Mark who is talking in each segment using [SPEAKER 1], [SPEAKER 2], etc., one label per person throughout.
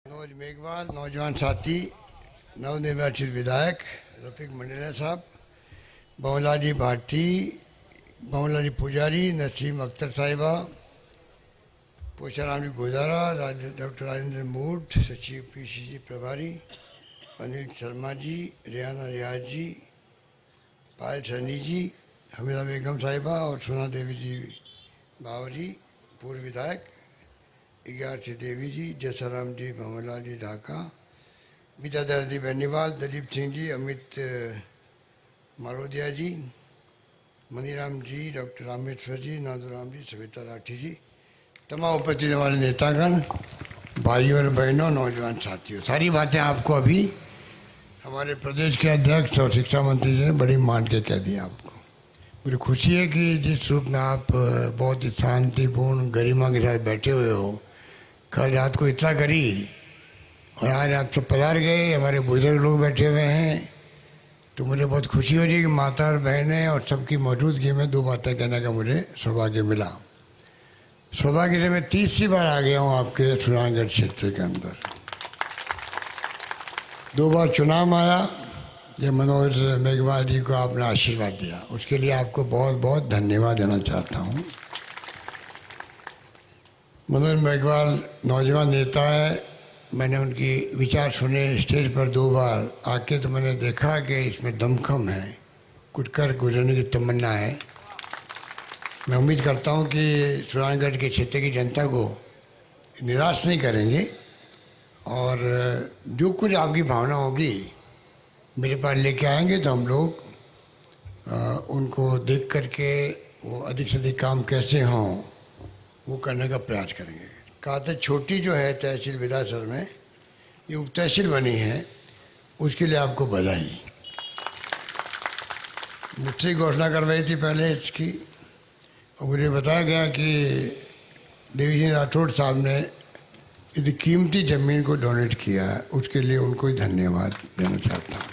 [SPEAKER 1] मनोज मेघवाल, नौजवान साथी, नवनिर्वाचित विधायक रफीक मंडेला साहब, बमलाजी भाटी, बमलाजी पुजारी, नसीम अख्तर साहिबा, पोचाराम जी गोदारा, डॉक्टर राजेंद्र मूड, सचिव पीसीसी प्रभारी, अनिल शर्मा जी, रेहाना रियाज जी, पायल सैनी जी, हमीदा बेगम साहिबा और सोना देवी जी बावरी, पूर्व विधायक, इग्यारसी देवी जी, जसाराम जी, भंवरलाल जी ढाका, विद्याधर जी बेनीवाल, दलीप सिंह जी, अमित मारोदिया जी, मनीराम जी, डॉक्टर रामेश्वर जी, नादुराम जी, सविता राठी जी, तमाम उपस्थित हमारे नेतागण, भाइयों और बहनों, नौजवान साथियों, सारी बातें आपको अभी हमारे प्रदेश के अध्यक्ष और शिक्षा मंत्री जी ने बड़ी मान के कह दिया आपको। मुझे खुशी है कि जिस रूप में आप बहुत ही शांतिपूर्ण गरिमा के साथ बैठे हुए हो, कल रात को इतना करी और आज आप सब पधार गए, हमारे बुजुर्ग लोग बैठे हुए हैं, तो मुझे बहुत खुशी हो रही है कि माता और बहनें और सबकी मौजूदगी में दो बातें कहने का मुझे सौभाग्य मिला। सौभाग्य से मैं तीसरी बार आ गया हूँ आपके सुनारगढ़ क्षेत्र के अंदर। 2 बार चुनाव आया, ये मनोज मेघवाल जी को आपने आशीर्वाद दिया, उसके लिए आपको बहुत बहुत धन्यवाद देना चाहता हूँ। मनोज मेघवाल नौजवान नेता है, मैंने उनकी विचार सुने स्टेज पर 2 बार आके, तो मैंने देखा कि इसमें दमखम है, कुछ कर गुजरने की तमन्ना है। मैं उम्मीद करता हूँ कि सुनारगढ़ के क्षेत्र की जनता को निराश नहीं करेंगे और जो कुछ आपकी भावना होगी मेरे पास लेके आएंगे, तो हम लोग उनको देख करके वो अधिक से अधिक काम कैसे हों वो करने का प्रयास करेंगे। कहा था छोटी जो है तहसील विधासर में ये उप तहसील बनी है, उसके लिए आपको बधाई। मुझसे घोषणा करवाई थी पहले इसकी, और मुझे बताया गया कि देवी जी राठौड़ साहब ने इतनी कीमती ज़मीन को डोनेट किया है, उसके लिए उनको ही धन्यवाद देना चाहता हूँ,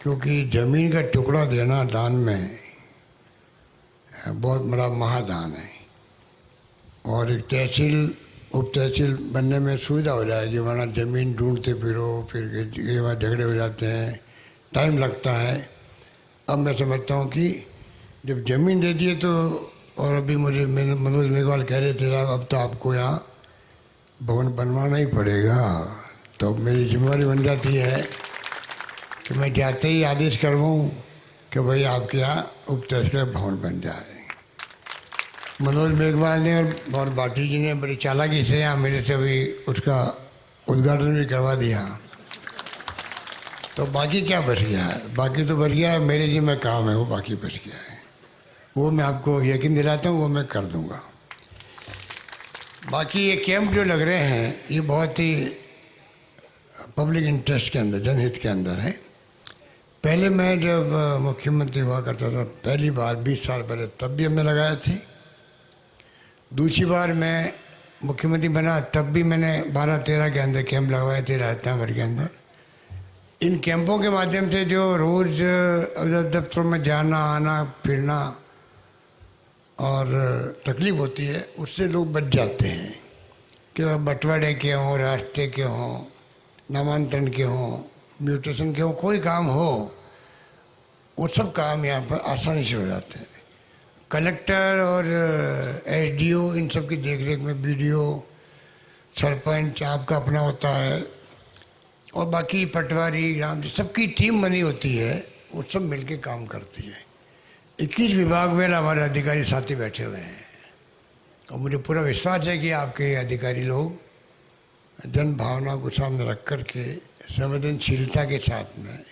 [SPEAKER 1] क्योंकि ज़मीन का टुकड़ा देना दान में बहुत बड़ा महादान है। और एक तहसील उप तहसील बनने में सुविधा हो जाएगी, वरना ज़मीन ढूंढते फिरो, फिर कई बार झगड़े हो जाते हैं, टाइम लगता है। अब मैं समझता हूँ कि जब ज़मीन दे दिए तो, और अभी मुझे मनोज मेघवाल कह रहे थे साहब अब तो आपको यहाँ भवन बनवाना ही पड़ेगा, तो मेरी जिम्मेदारी बन जाती है कि मैं जाते ही आदेश करवाऊँ कि भाई आपके यहाँ उप तहसील भवन बन जाए। मनोज मेघवाल ने और भाटी जी ने बड़ी चालाकी से यहाँ मेरे से भी उसका उद्घाटन भी करवा दिया, तो बाकी क्या बच गया है? बाकी तो बच गया है, मेरे जी में काम है, वो बाकी बच गया है, वो मैं आपको यकीन दिलाता हूँ, वो मैं कर दूँगा। बाकी ये कैंप जो लग रहे हैं ये बहुत ही पब्लिक इंटरेस्ट के अंदर, जनहित के अंदर है। पहले मैं जब मुख्यमंत्री हुआ करता था पहली बार 20 साल पहले, तब भी हमने लगाए थे। दूसरी बार मैं मुख्यमंत्री बना तब भी मैंने 12-13 के अंदर कैंप लगवाए थे राजस्थान के अंदर। इन कैंपों के माध्यम से जो रोज़ दफ्तरों में जाना आना फिरना और तकलीफ होती है, उससे लोग बच जाते हैं कि वह बंटवारे के हों, रास्ते के हों, नामांतरण के हों, म्यूटेशन के हों, कोई काम हो, वो सब काम यहाँ पर आसानी से हो जाते हैं। कलेक्टर और एसडीओ इन सब की देखरेख में बीडीओ, सरपंच आपका अपना होता है, और बाकी पटवारी ग्राम सबकी टीम बनी होती है, वो सब मिलके काम करती है। 21 विभाग में हमारे अधिकारी साथी बैठे हुए हैं, और मुझे पूरा विश्वास है कि आपके अधिकारी लोग जन भावना को सामने रख कर के संवेदनशीलता के साथ में,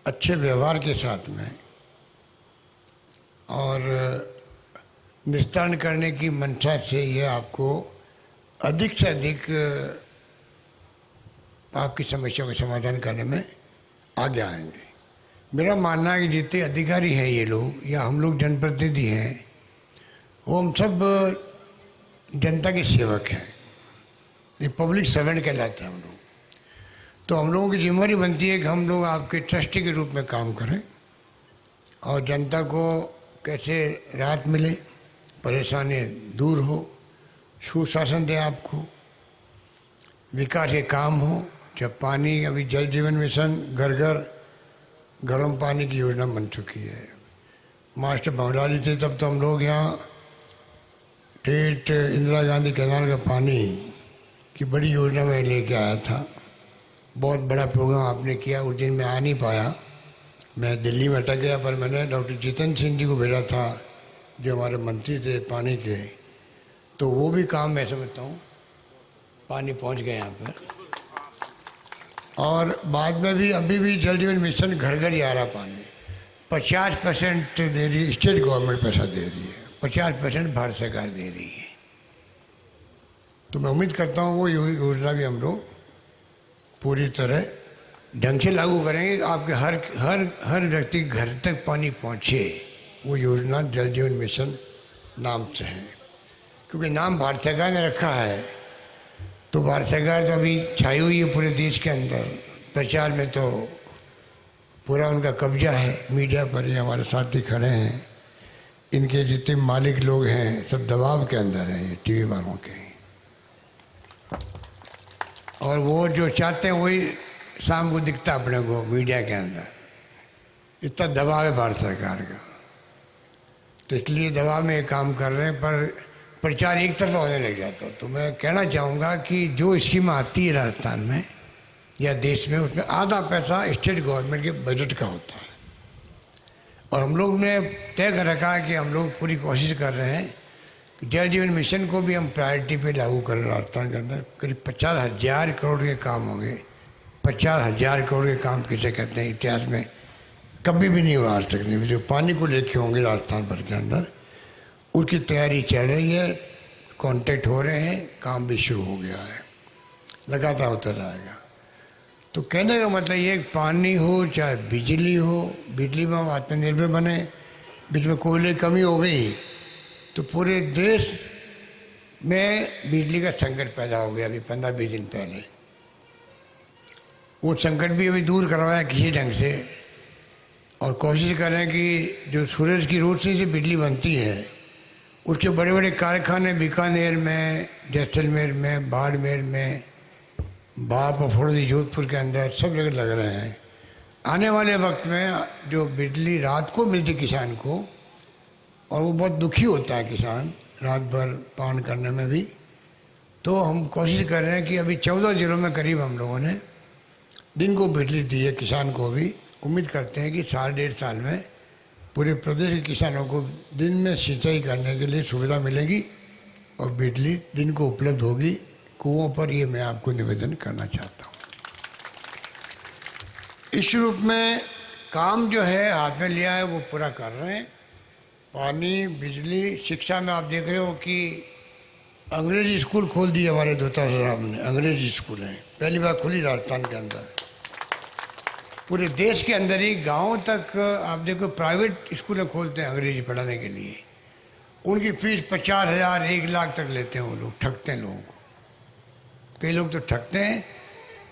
[SPEAKER 1] अच्छे व्यवहार के साथ में और निस्तारण करने की मंशा से ये आपको अधिक से अधिक आपकी समस्याओं का समाधान करने में आगे आएंगे। मेरा मानना है कि जितने अधिकारी हैं ये लोग या हम लोग जनप्रतिनिधि हैं, वो हम सब जनता के सेवक हैं, ये पब्लिक सर्वेंट कहलाते हैं हम लोग। तो हम लोगों की जिम्मेदारी बनती है कि हम लोग आपके ट्रस्टी के रूप में काम करें और जनता को कैसे राहत मिले, परेशानी दूर हो, सुशासन दें आपको, विकास के काम हो, चाहे पानी, अभी जल जीवन मिशन, घर घर गर्म पानी की योजना बन चुकी है। मास्टर भंवरारी थे तब तो हम लोग यहाँ ठेठ इंदिरा गांधी कैनाल का पानी की बड़ी योजना में लेके आया था। बहुत बड़ा प्रोग्राम आपने किया। उस दिन मैं आ नहीं पाया, मैं दिल्ली में अटक गया, पर मैंने डॉक्टर जितेंद्र सिंह जी को भेजा था जो हमारे मंत्री थे पानी के, तो वो भी काम मैं समझता हूँ पानी पहुँच गए यहाँ पर। और बाद में भी अभी भी जल जीवन मिशन घर घर ही आ रहा पानी। 50% दे रही स्टेट गवर्नमेंट, पैसा दे रही है, 50% भारत सरकार दे रही है। तो मैं उम्मीद करता हूँ वो योजना भी हम लोग पूरी तरह ढंग से लागू करेंगे। आपके हर व्यक्ति घर तक पानी पहुँचे, वो योजना जल जीवन मिशन नाम से है। क्योंकि नाम भारत सरकार ने रखा है, तो भारत सरकार तो अभी छाई हुई है पूरे देश के अंदर। प्रचार में तो पूरा उनका कब्जा है, मीडिया पर ही हमारे साथी खड़े हैं, इनके जितने मालिक लोग हैं सब दबाव के अंदर हैं, टीवी वालों के। और वो जो चाहते हैं वही शाम को दिखता अपने को मीडिया के अंदर। इतना दबाव है भारत सरकार का, तो इसलिए दबाव में काम कर रहे हैं, पर प्रचार एक तरफा होने लग जाता। तो मैं कहना चाहूँगा कि जो स्कीम आती है राजस्थान में या देश में, उसमें आधा पैसा स्टेट गवर्नमेंट के बजट का होता है। और हम लोग ने तय कर रखा है कि हम लोग पूरी कोशिश कर रहे हैं कि जल जीवन मिशन को भी हम प्रायोरिटी पे लागू करें। राजस्थान के अंदर करीब 50,000 करोड़ के काम होंगे। 50,000 करोड़ के काम किसे कहते हैं, इतिहास में कभी भी नहीं हुआ आज तक नहीं। जो पानी को लेके होंगे राजस्थान भर के अंदर, उसकी तैयारी चल रही है, कॉन्ट्रैक्ट हो रहे हैं, काम भी शुरू हो गया है, लगातार होता रहेगा। तो कहने का मतलब ये पानी हो चाहे बिजली हो, बिजली में हम आत्मनिर्भर बने। बीच में कोयले की कमी हो गई तो पूरे देश में बिजली का संकट पैदा हो गया अभी 15-20 दिन पहले। वो संकट भी अभी दूर करवाया किसी ढंग से, और कोशिश करें कि जो सूरज की रोशनी से बिजली बनती है उसके बड़े बड़े कारखाने बीकानेर में, जैसलमेर में, बाड़मेर में, बाप और फौड़ी जोधपुर के अंदर सब जगह लग रहे हैं। आने वाले वक्त में जो बिजली रात को मिलती किसान को, और वो बहुत दुखी होता है किसान रात भर पान करने में भी, तो हम कोशिश कर रहे हैं कि अभी 14 जिलों में करीब हम लोगों ने दिन को बिजली दी है किसान को भी। उम्मीद करते हैं कि 1.5 साल में पूरे प्रदेश के किसानों को दिन में सिंचाई करने के लिए सुविधा मिलेगी और बिजली दिन को उपलब्ध होगी कुओं पर। ये मैं आपको निवेदन करना चाहता हूँ। इस रूप में काम जो है हाथ में लिया है वो पूरा कर रहे हैं। पानी, बिजली, शिक्षा में आप देख रहे हो कि अंग्रेजी स्कूल खोल दिए हमारे दोता साहब ने। अंग्रेजी स्कूल हैं, पहली बार खुली राजस्थान के अंदर। पूरे देश के अंदर ही गाँव तक आप देखो प्राइवेट स्कूलें खोलते हैं अंग्रेजी पढ़ाने के लिए। उनकी फीस 50,000, 1 लाख तक लेते हैं वो लोग, ठगते हैं लोगों को। कई लोग तो ठगते हैं,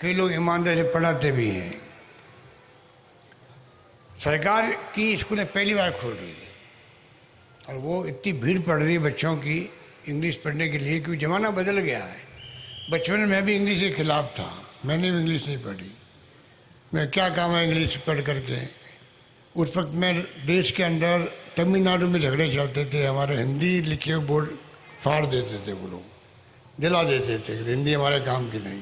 [SPEAKER 1] कई लोग ईमानदारी से पढ़ाते भी हैं। सरकार की स्कूलें पहली बार खोल रही है और वो इतनी भीड़ पड़ रही है बच्चों की इंग्लिश पढ़ने के लिए, क्योंकि ज़माना बदल गया है। बचपन में मैं भी इंग्लिश के खिलाफ था, मैंने भी इंग्लिश नहीं पढ़ी। मैं क्या काम है इंग्लिश पढ़ करके। उस वक्त में देश के अंदर तमिलनाडु में झगड़े चलते थे, हमारे हिंदी लिखे हुए बोर्ड फाड़ देते थे वो लोग, जला देते थे, हिंदी हमारे काम की नहीं।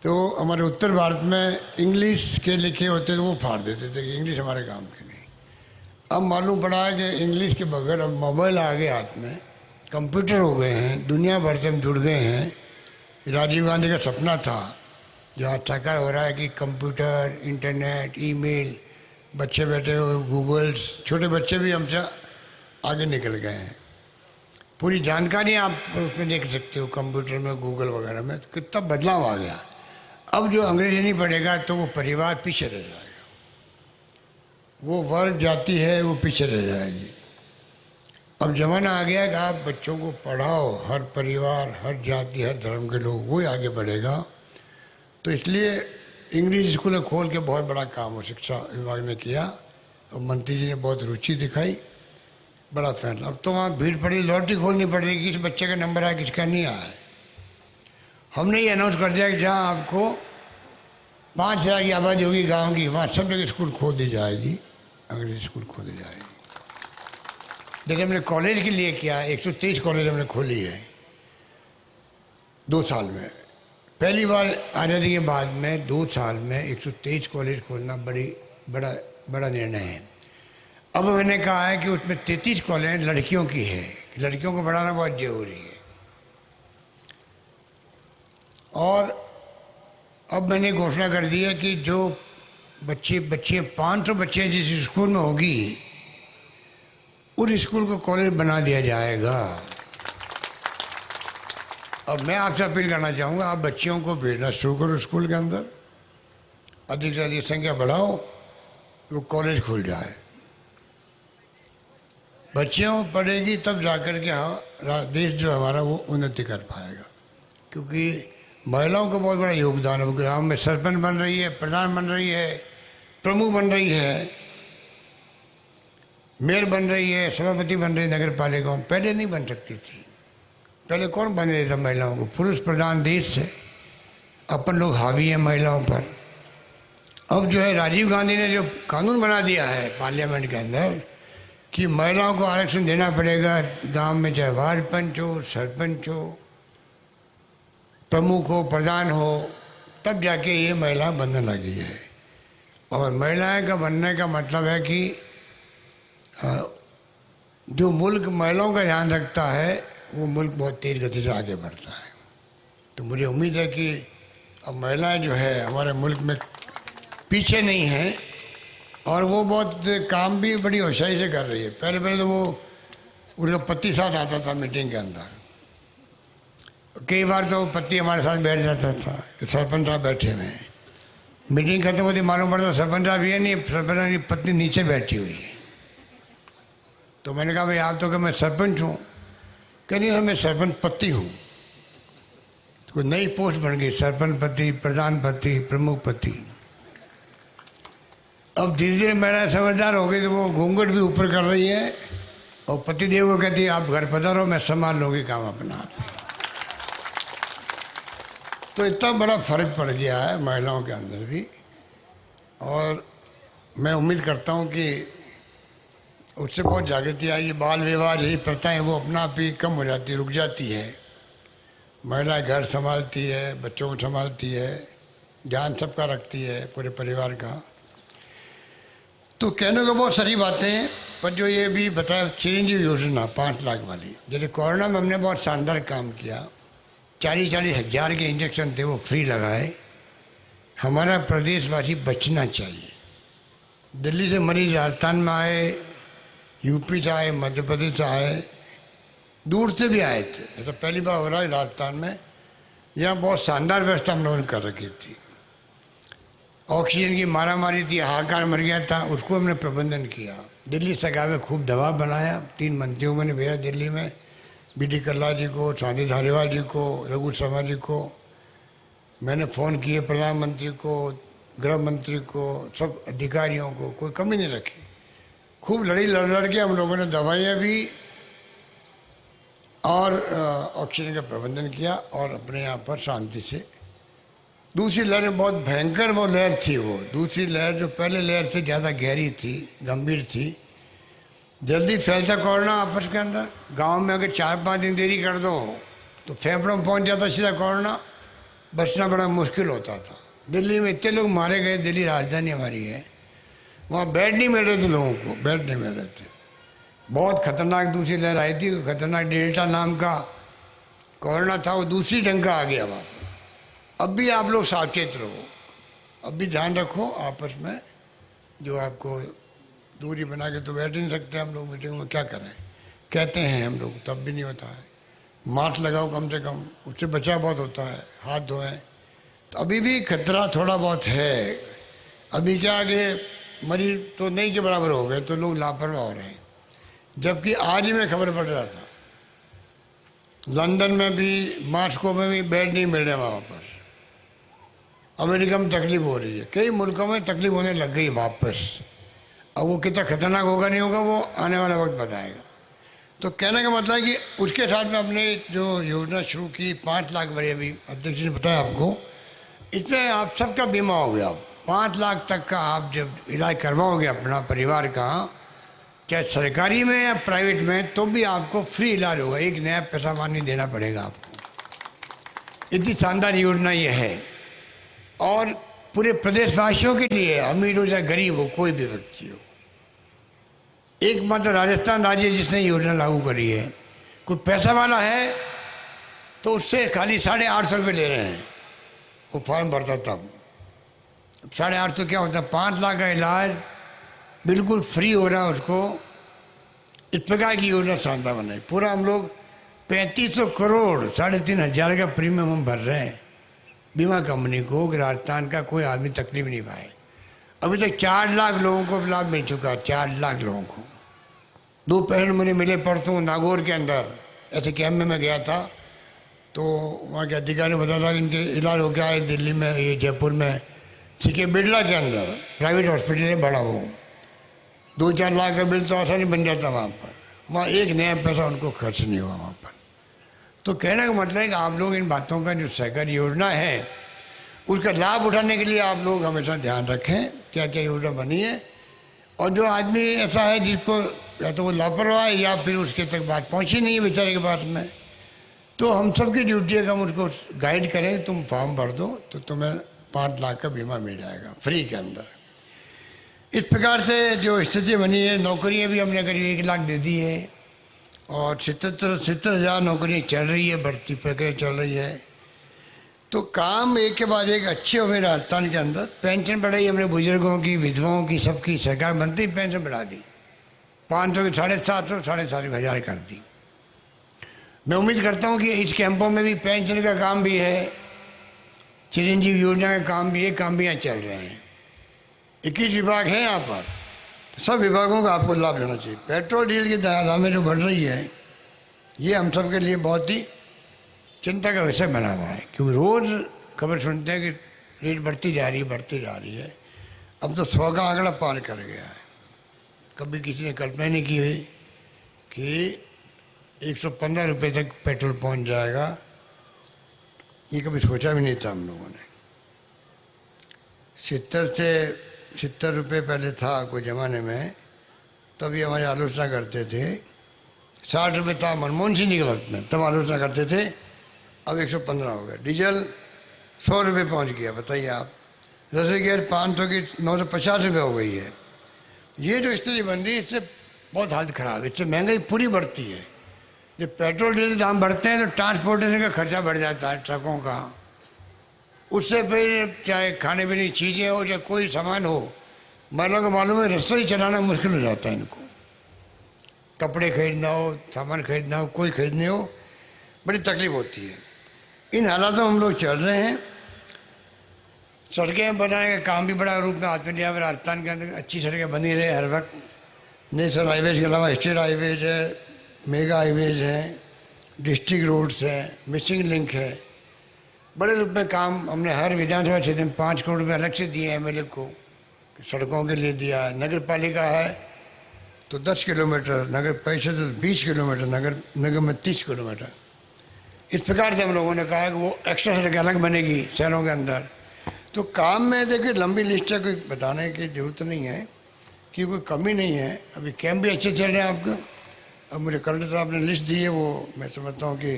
[SPEAKER 1] तो हमारे उत्तर भारत में इंग्लिश के लिखे होते थे वो फाड़ देते थे कि इंग्लिश हमारे काम की नहीं। अब मालूम पड़ा है कि इंग्लिश के बगैर अब मोबाइल आ गए हाथ में, कंप्यूटर हो गए हैं, दुनिया भर से हम जुड़ गए हैं। राजीव गांधी का सपना था जो आज साकार हो रहा है कि कंप्यूटर, इंटरनेट, ईमेल, बच्चे बैठे हुए गूगल्स, छोटे बच्चे भी हमसे आगे निकल गए हैं। पूरी जानकारी आप उसमें देख सकते हो कंप्यूटर में, गूगल वगैरह में। तो कितना बदलाव आ गया। अब जो अंग्रेजी नहीं पढ़ेगा तो वो परिवार पीछे रह जाएगा, वो वर्ग जाति है वो पीछे रह जाएगी। अब जमाना आ गया कि आप बच्चों को पढ़ाओ, हर परिवार, हर जाति, हर धर्म के लोग, वही आगे बढ़ेगा। तो इसलिए इंग्लिश स्कूलें खोल के बहुत बड़ा काम हो शिक्षा विभाग ने किया और मंत्री जी ने बहुत रुचि दिखाई, बड़ा फैसला। अब तो वहाँ भीड़ पड़ी, लॉटरी खोलनी पड़ेगी, किस बच्चे का नंबर आया किसका नहीं आया। हमने ये अनाउंस कर दिया कि जहाँ आपको 5,000 की आबादी होगी गांव की, वहाँ सब जगह स्कूल खोल दी जाएगी, अंग्रेजी स्कूल खोल दी जाएगी। जैसे हमने कॉलेज के लिए किया, 123 कॉलेज हमने खोली है 2 साल में। पहली बार आज़ादी के बाद में 2 साल में 123 कॉलेज खोलना बड़ा निर्णय है। अब मैंने कहा है कि उसमें 33 कॉलेज लड़कियों की है, लड़कियों को बढ़ाना बहुत जरूरी है। और अब मैंने घोषणा कर दी है कि जो बच्चे 500 बच्चे जिस स्कूल में होगी उस स्कूल को कॉलेज बना दिया जाएगा। अब मैं आपसे अपील करना चाहूँगा, आप बच्चियों को भेजना शुरू करो स्कूल के अंदर, अधिक से अधिक संख्या बढ़ाओ, वो कॉलेज खुल जाए। बच्चियों पढ़ेगी तब जाकर के हाँ देश जो हमारा वो उन्नति कर पाएगा, क्योंकि महिलाओं का बहुत बड़ा योगदान है। गाँव में सरपंच बन रही है, प्रधान बन रही है, प्रमुख बन रही है, मेयर बन रही है, सभापति बन रही है नगर पालिकाओं। पहले नहीं बन सकती थी। पहले कौन बन रहे थे महिलाओं को? पुरुष प्रधान देश से अपन लोग हावी हैं महिलाओं पर। अब जो है राजीव गांधी ने जो कानून बना दिया है पार्लियामेंट के अंदर कि महिलाओं को आरक्षण देना पड़ेगा गांव में, चाहे वार्ड पंच हो, सरपंच हो, प्रमुख हो, प्रधान हो, तब जाके ये महिला बनने लगी है। और महिलाएं का बनने का मतलब है कि जो मुल्क महिलाओं का ध्यान रखता है वो मुल्क बहुत तेज गति से आगे बढ़ता है। तो मुझे उम्मीद है कि अब महिलाएं जो है हमारे मुल्क में पीछे नहीं हैं और वो बहुत काम भी बड़ी होशियारी से कर रही है। पहले तो वो उनका पति साथ आता था मीटिंग के अंदर, कई बार तो पति हमारे साथ बैठ जाता था कि सरपंच साहब बैठे हुए हैं। मीटिंग खत्म होती मालूम पड़ता सरपंच साहब ये नहीं, सरपंच की पत्नी नीचे बैठी हुई है। तो मैंने कहा भाई आप तो क्या मैं सरपंच हूँ? कह नहीं मैं सरपंच पति हूँ। तो कोई नई पोस्ट बन गई, सरपंच पति, प्रधान पति, प्रमुख पति। अब धीरे धीरे महिलाएं समझदार हो गई तो वो घूंघट भी ऊपर कर रही है और पति देव को कहती है आप घर पधारो, मैं संभाल लूँगी काम अपना आप। तो इतना बड़ा फर्क पड़ गया है महिलाओं के अंदर भी। और मैं उम्मीद करता हूँ कि उससे बहुत जागृति आएगी। बाल विवाह यही प्रथाएं वो अपना आप ही कम हो जाती, रुक जाती है। महिलाएं घर संभालती है, बच्चों को संभालती है, ध्यान सबका रखती है, पूरे परिवार का। तो कहने को बहुत सारी बातें हैं, पर जो ये भी बताया चिरंजीवी योजना 5 लाख वाली, जैसे कोरोना में हमने बहुत शानदार काम किया। 40-40 हज़ार के इंजेक्शन थे वो फ्री लगाए। हमारा प्रदेशवासी बचना चाहिए। दिल्ली से मरीज राजस्थान में आए, यूपी से आए, मध्य प्रदेश से आए, दूर से भी आए थे। ऐसा पहली बार हो रहा है राजस्थान में। यहाँ बहुत शानदार व्यवस्था हम लोगों ने कर रखी थी। ऑक्सीजन की मारामारी थी, हाहाकार मर गया था, उसको हमने प्रबंधन किया। दिल्ली सरकार में खूब दबाव बनाया। 3 मंत्रियों मैंने भेजा दिल्ली में, BD कल्ला जी को, चांदी धारीवाल जी को, रघु शर्मा जी को। मैंने फ़ोन किए प्रधानमंत्री को, गृह मंत्री को, सब अधिकारियों को, कोई कमी नहीं रखी। खूब लड़ के हम लोगों ने दवाइयाँ भी और ऑक्सीजन का प्रबंधन किया और अपने यहाँ पर शांति से। दूसरी लहर में बहुत भयंकर वो लहर थी। वो दूसरी लहर जो पहले लहर से ज़्यादा गहरी थी, गंभीर थी, जल्दी फैलता कोरोना आपस के अंदर। गांव में अगर 4-5 दिन देरी कर दो तो फेफड़ों में पहुँच जाता सीधा कोरोना, बचना बड़ा मुश्किल होता था। दिल्ली में इतने लोग मारे गए, दिल्ली राजधानी हमारी है, वहाँ बेड नहीं मिल रहे थे लोगों को, बेड नहीं मिल रहे थे। बहुत खतरनाक दूसरी लहर आई थी, खतरनाक डेल्टा नाम का कोरोना था, वो दूसरी ढंग का आ गया वहाँ। अब भी आप लोग सावचेत रहो, अब भी ध्यान रखो आपस में। जो आपको दूरी बना के तो बैठ नहीं सकते हम लोग मीटिंग में, क्या करें, कहते हैं हम लोग, तब भी नहीं होता है। मास्क लगाओ कम से कम, उससे बचाव बहुत होता है, हाथ धोएं। तो अभी भी खतरा थोड़ा बहुत है। अभी क्या आगे मरीज तो नहीं के बराबर हो गए तो लोग लापरवाह हो रहे हैं। जबकि आज ही मैं खबर पड़ रहा था लंदन में भी, मॉस्को में भी बेड नहीं मिल रहे वहाँ पर। अमेरिका में तकलीफ हो रही है, कई मुल्कों में तकलीफ होने लग गई वापस। अब वो कितना खतरनाक होगा नहीं होगा वो आने वाला वक्त बताएगा। तो कहने का मतलब है कि उसके साथ में हमने जो योजना शुरू की 5 लाख वाली, अभी अध्यक्ष जी ने बताया आपको, इसमें आप सबका बीमा हो गया। 5 लाख तक का आप जब इलाज करवाओगे अपना परिवार का, चाहे सरकारी में या प्राइवेट में, तो भी आपको फ्री इलाज होगा, एक नया पैसा मान नहीं देना पड़ेगा आपको। इतनी शानदार योजना ये है। और पूरे प्रदेशवासियों के लिए, अमीर हो या गरीब हो, कोई भी व्यक्ति हो, एकमात्र राजस्थान राज्य है जिसने योजना लागू करी है। कोई पैसा वाला है तो उससे खाली 850 रुपये ले रहे हैं, वो फॉर्म भरता तब। 850 क्या होता है? 5 लाख का इलाज बिल्कुल फ्री हो रहा है उसको। इस प्रकार की योजना शानदार बनाई। पूरा हम लोग 3500 करोड़ 3,500 का प्रीमियम हम भर रहे हैं बीमा कंपनी को, कि राजस्थान का कोई आदमी तकलीफ नहीं पाए। अभी तक 4 लाख लोगों को लाभ मिल चुका है, 4 लाख लोगों को। 2 पेशेंट मुझे मिले परसों नागौर के अंदर, ऐसे कैम्प में मैं गया था, तो वहाँ के अधिकारी ने बताया था कि इनके इलाज हो गया है दिल्ली में, ये जयपुर में सीके बिरला के अंदर प्राइवेट हॉस्पिटल है बड़ा, वो 2-4 लाख का बिल तो आसानी बन जाता वहाँ पर। वहाँ एक नया पैसा उनको खर्च नहीं हुआ वहाँ पर। तो कहने का मतलब है कि आप लोग इन बातों का जो सरकारी योजना है उसका लाभ उठाने के लिए आप लोग हमेशा ध्यान रखें क्या क्या योजना बनी है। और जो आदमी ऐसा है जिसको या तो वो लापरवाह है या फिर उसके तक बात पहुँची नहीं है बेचारे के पास में, तो हम सबकी ड्यूटी है कि हम उसको गाइड करें, तुम फॉर्म भर दो तो तुम्हें 5 लाख का बीमा मिल जाएगा फ्री के अंदर। इस प्रकार से जो स्थिति बनी है, नौकरियाँ भी हमने करीब 1 लाख दे दी है और 70,000 नौकरियाँ चल रही है, भर्ती प्रक्रिया चल रही है। तो काम एक के बाद एक अच्छे हुए राजस्थान के अंदर। पेंशन बढ़ाई हमने बुजुर्गों की, विधवाओं की, सबकी। सरकार बनती ही पेंशन बढ़ा दी, 500 की 750, 7,500 कर दी। मैं उम्मीद करता हूँ कि इस कैंपों में भी पेंशन का काम भी है, चिरंजीव योजना का काम भी है, काम भी यहाँ चल रहे हैं। 21 विभाग हैं यहाँ पर, सब विभागों का आपको लाभ लेना चाहिए। पेट्रोल डीजल की दामें जो बढ़ रही है, ये हम सब के लिए बहुत ही चिंता का विषय बना हुआ है, क्योंकि रोज़ खबर सुनते हैं कि रेट बढ़ती जा रही है। अब तो 100 का आंकड़ा पार कर गया है। कभी किसी ने कल्पना नहीं की हुई कि 115 रुपये तक पेट्रोल पहुंच जाएगा, ये कभी सोचा भी नहीं था हम लोगों ने। 70 रुपये पहले था कोई ज़माने में, तभी हमारी आलोचना करते थे। 60 रुपये था मनमोहन सिंह के वक्त में, तब आलोचना करते थे। अब 115 हो गया। डीजल 100 रुपये पहुँच गया, बताइए आप। जैसे कि 500 की 950 रुपये हो गई है। ये जो स्थिति बन रही है, इससे बहुत हालत ख़राब है, इससे महंगाई पूरी बढ़ती है। जब पेट्रोल डीजल दाम बढ़ते हैं तो ट्रांसपोर्टेशन का खर्चा बढ़ जाता है, ट्रकों का। उससे फिर चाहे खाने पीने की चीज़ें हो, चाहे कोई सामान हो, महिलाओं को मालूम है रसोई चलाना मुश्किल हो जाता है इनको। कपड़े खरीदना हो, सामान खरीदना हो, कोई खरीदने हो, बड़ी तकलीफ होती है। इन हालातों में हम लोग चल रहे हैं। सड़कें बनाने का काम भी बड़ा रूप में हाथ में लिया। राजस्थान के अंदर अच्छी सड़कें बनी रहे हर वक्त। नेशनल हाईवेज के अलावा स्टेट हाईवेज है, मेगा हाईवेज हैं, डिस्ट्रिक्ट रोड्स हैं, मिसिंग लिंक है। बड़े रूप में काम हमने हर विधानसभा क्षेत्र में 5 करोड़ रुपये अलग से दिए एमएलए को, सड़कों के लिए दिया है। नगर पालिका है तो 10 किलोमीटर, नगर परिषद 20 किलोमीटर, नगर निगम में 30 किलोमीटर। इस प्रकार से हम लोगों ने कहा है कि वो एक्स्ट्रा सड़क अलग बनेगी शहरों के अंदर। तो काम में देखिए लंबी लिस्ट है, कोई बताने की ज़रूरत नहीं है कि कोई कमी नहीं है। अभी कैंप भी अच्छे चल रहे हैं आपके। अब मुझे कलेक्टर साहब ने लिस्ट दी है, वो मैं समझता हूँ कि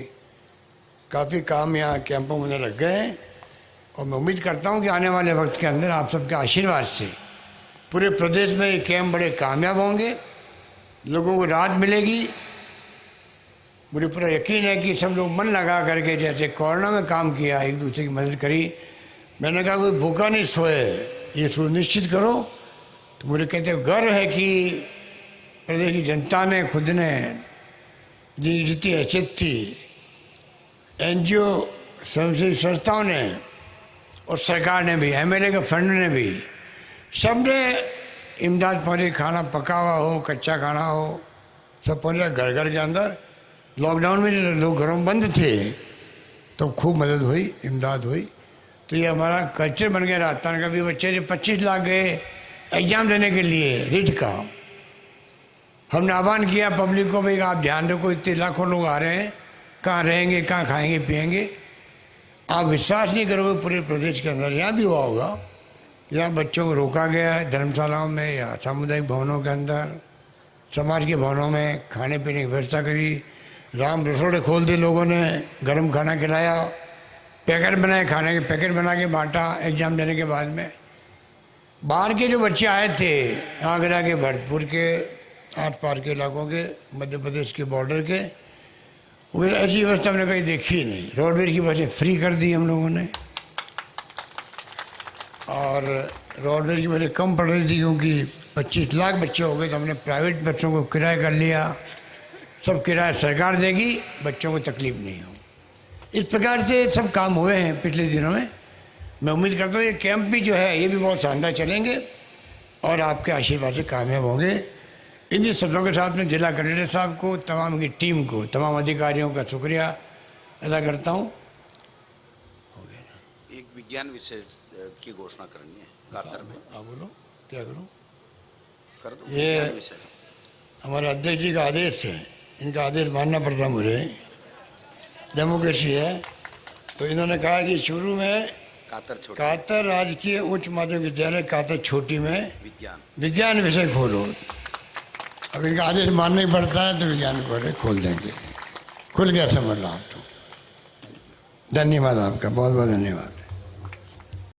[SPEAKER 1] काफ़ी काम यहाँ कैंपों में लग गए हैं। और मैं उम्मीद करता हूँ कि आने वाले वक्त के अंदर आप सबके आशीर्वाद से पूरे प्रदेश में ये कैंप बड़े कामयाब होंगे, लोगों को राहत मिलेगी। मुझे पूरा यकीन है कि सब लोग मन लगा करके, जैसे कोरोना में काम किया, एक दूसरे की मदद करी। मैंने कहा कोई भूखा नहीं सोए, ये सुनिश्चित करो। तो मुझे कहते गर्व है कि प्रदेश की जनता ने, खुद ने, जितनी हैसियत थी, एनजीओ स्वयंसेवी संस्थाओं ने और सरकार ने भी, एमएलए के फंड ने भी, सब ने इमदाद पहुँची। खाना पका हुआ हो, कच्चा खाना हो, सब पहुँचा घर घर के अंदर। लॉकडाउन में जो लोग घरों में बंद थे तो खूब मदद हुई, इमदाद हुई। तो ये हमारा कल्चर बन गया राजस्थान का भी। बच्चे जो 25 लाख गए एग्ज़ाम देने के लिए रीट का, हमने आह्वान किया पब्लिक को, भाई आप ध्यान रखो, इतने लाखों लोग आ रहे हैं, कहाँ रहेंगे, कहाँ खाएंगे पिएंगे। आप विश्वास नहीं करोगे, पूरे प्रदेश के अंदर यहाँ भी हुआ होगा, यहाँ बच्चों को रोका गया है धर्मशालाओं में या सामुदायिक भवनों के अंदर, समाज के भवनों में खाने पीने की व्यवस्था करी, राम रसोड़े खोल दिए लोगों ने, गर्म खाना खिलाया, पैकेट बनाए, खाने के पैकेट बना के बांटा एग्ज़ाम देने के बाद में। बाहर के जो बच्चे आए थे, आगरा के, भरतपुर के, आस पार के इलाकों के, मध्य प्रदेश के बॉर्डर के, वो ऐसी व्यवस्था हमने कहीं देखी ही नहीं। रोडवेज की बसें फ्री कर दी हम लोगों ने, और रोडवेज की बसें कम पड़ रही थी क्योंकि 25 लाख बच्चे हो गए, तो हमने प्राइवेट बच्चों को किराया कर लिया। सब किराया सरकार देगी, बच्चों को तकलीफ नहीं हो। इस प्रकार से सब काम हुए हैं पिछले दिनों में। मैं उम्मीद करता हूँ ये कैंप भी जो है ये भी बहुत शानदार चलेंगे और आपके आशीर्वाद से कामयाब होंगे। इन्हीं शब्दों के साथ में जिला कलेक्टर साहब को, तमाम की टीम को, तमाम अधिकारियों का शुक्रिया अदा करता हूँ।
[SPEAKER 2] एक विज्ञान विषय की घोषणा करनी है कातर में।
[SPEAKER 1] आप बोलो, क्या करूँ?
[SPEAKER 2] कर दो।
[SPEAKER 1] ये
[SPEAKER 2] विज्ञान विषय
[SPEAKER 1] हमारे अध्यक्ष जी का आदेश है, इनका आदेश मानना पड़ता मुझे, डेमोक्रेसी है। तो इन्होंने कहा कि शुरू में कातर राजकीय उच्च माध्यमिक विद्यालय कातर छोटी में विज्ञान विषय खोलो। अब इनका आदेश मानना ही पड़ता है, तो विज्ञान को खोल देंगे। खुल गया, समझ लो आप तो। धन्यवाद आपका, बहुत बहुत धन्यवाद।